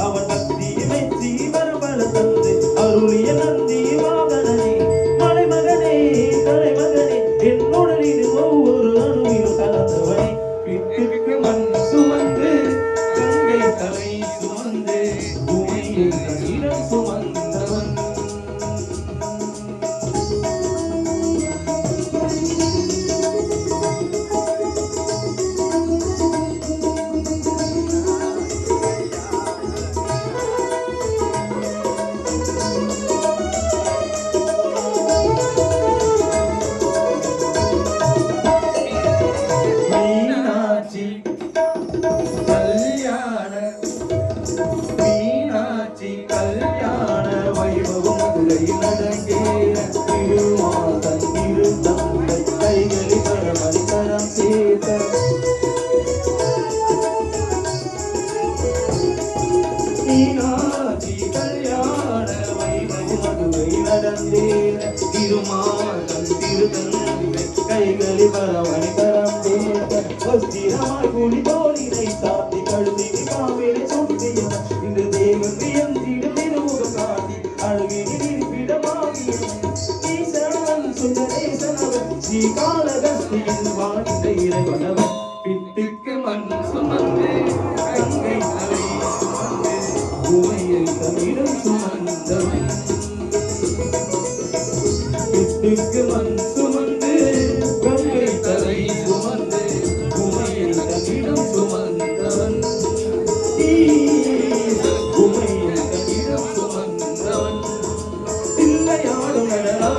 அவன் பக்தியை மெச்சி வரபல தந்து அருளிய நந்தி வாகனனே மலைமகனே தலைமகனே என்னுடலில் ஒவ்வொரு அணுவிலும் கலந்தவனே விட்டுக்கு மண் சுமந்து கங்கை தலை சுமந்து பூமியை தன்னிடம் சுமந்தவன் கல்யாண வைபவம் மதுரையில் நடந்தேற திருமாதன் இரு தந்தை கைகளில் பரமரித்தரம் சேர்த்த மீனாட்சி கல்யாண வைபவம் மதுரையில் நடந்தேற திருமாதன் இரு தந்தை கைகளில் பரமரித்தரம் சேர்த்த வஸ்திரமாய் குடி தோழினை சாத்தி கழுதி காவிரி சுட்டியவன் இன்று தேவன் வியந்திடும் திருமுகம் காட்டி அழகின் இருப்பிடமாகியவன் ஈசனவன் சுந்தரேசனவன் ஸ்ரீகாளகஸ்தியில் வாழ்ந்த இறைவனவன் பித்துக்கு மண் சுமந்து கங்கை தலை சுமந்து பூமியை தன்னிடம் சுமந்தவன் பித்துக்கு மண் சுமந்து கங்கை தலை சுமந்து பூமியை தன்னிடம் சுமந்தவன் உமையை தன்னிடம் சுமந்தவன் தில்லையாடும் நடனா